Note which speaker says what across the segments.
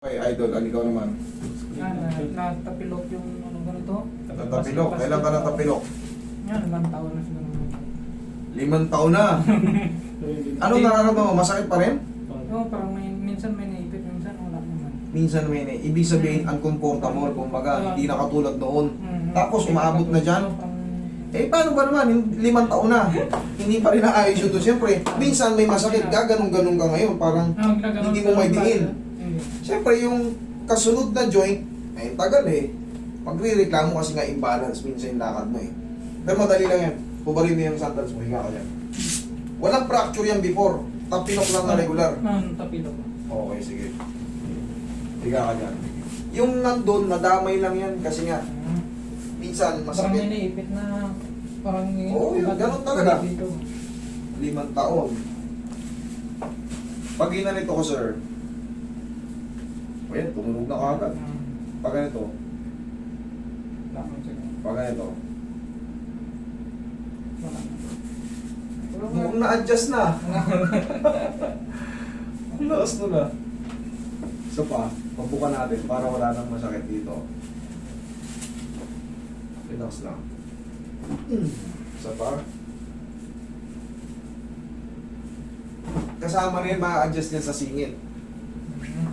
Speaker 1: Okay, idol, ikaw naman.
Speaker 2: Natapilok yung ano ganito.
Speaker 1: Natapilok. Kailan ka natapilok?
Speaker 2: Yan, 1 taon na siguro.
Speaker 1: 5 taon na. Anong nararamdaman mo? Masakit pa rin?
Speaker 2: Oo, parang minsan may naipit, minsan wala naman.
Speaker 1: Minsan may ibig sabihin uncomfortable, kumbaga hindi na katulad noon.
Speaker 2: Mm.
Speaker 1: Tapos umabot na dyan.
Speaker 2: Parang-
Speaker 1: Paano ba naman? 5 taon na. Hindi pa rin naayos yun to. Siyempre, minsan may masakit ka, ganun-ganun ka ngayon. Parang hindi mo may diin. Siyempre, yung kasunod na joint, tagal eh. Magre-reklamo kasi nga imbalance minsan yung lakad mo eh. Pero madali lang yan. Pubarin mo yung sandals mo, higa ka dyan. Walang fracture yan before. Tapinok lang na regular.
Speaker 2: Tapilok.
Speaker 1: Okay, sige. Higa ka dyan. Yung nandun, nadamay lang yan kasi nga, minsan
Speaker 2: Parang may
Speaker 1: masakit.
Speaker 2: naipit na parang...
Speaker 1: Oo, yun, ganun talaga. 5 taon. Pag ginanito ko, sir, ayan, tumunog na kagad. Pag ganito, pag ganito, mukhang na-adjust na. Ang lakas nun ah. Isa pa, pagbuka natin para wala nang masakit dito. Relax lang. Isa pa. Kasama rin, ma-adjust niya sa singit.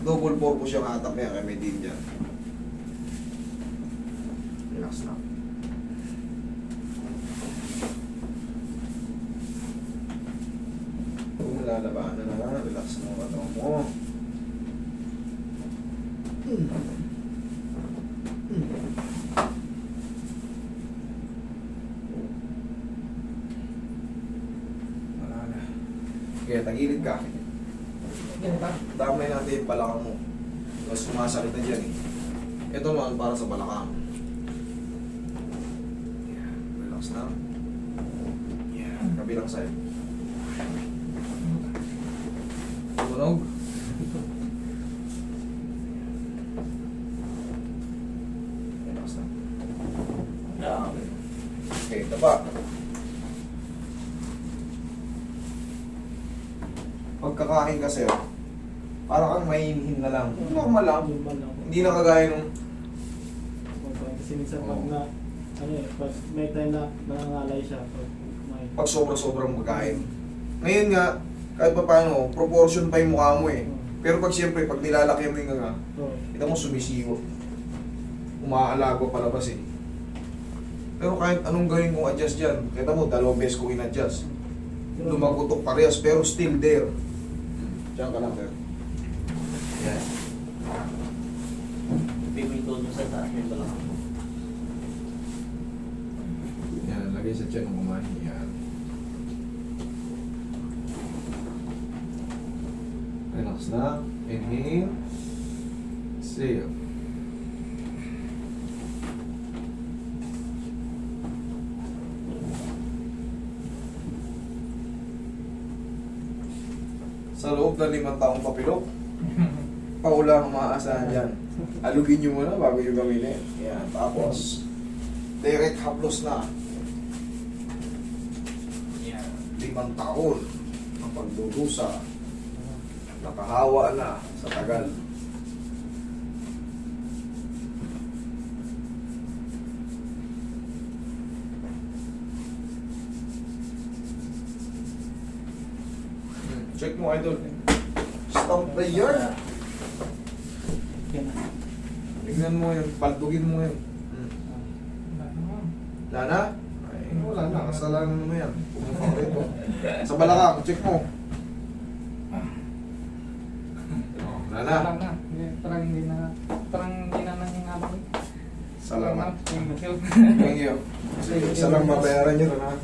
Speaker 1: Double purpose yung hatak niya, kaya may din dyan. Relax lang. Kung lalabanan na, relax mo ang ano mo. Wala na. Kaya tagilid ka.
Speaker 2: Ganito.
Speaker 1: Damay natin yung balakang mo. Mas sumasakit na dyan eh. Ito naman para sa balakang. Yeah. Relax na. Yeah. Kabilang side. Tumunog. Relax na. Yeah. Okay, taba. Pagkakain kasi, parang kang mahinhin na lang. Normal lang. Hindi na kagaya nung
Speaker 3: Kasi minsan pag na, pag may time na nangangalay siya,
Speaker 1: pag sobra-sobrang magkain. Ngayon nga, kahit pa paano, proportion pa yung mukha mo eh. Pero pag siyempre, pag nilalaki mo yung nga, kita mo sumisiwo. Umaalago palabas eh. Pero kahit anong gawin kong adjust dyan, kita mo, 2 beses ko in-adjust. Lumagutok parehas, pero still there. Diyan ka lang, sir. Yan.
Speaker 4: Hindi mo ito doon sa taas yung balakang.
Speaker 1: Yan, lagay sa tiyan ng kumain. Yan. Relax na. Inhale. Exhale. Sa loob ng 5 taong papilok, paula ang maaasahan dyan. Alugin nyo muna bago nyo gamitin. Yan. Tapos, direct haplos na. Yan. 5 taon ang pagdudusa. Nakahawa na sa tagal. Check mo, idol. Stop the year. Tingnan mo yun. Paldugin mo yun. Wala na? Ay, wala na. Kasalanan mo yan. Pumunta ka rito. Sa balakang, check mo. Oh, wala na.
Speaker 2: Parang na. Parang hindi na nangyayari.
Speaker 1: Salamat.
Speaker 2: Thank you.
Speaker 1: Thank you. Isa lang mabayaran yun, ha?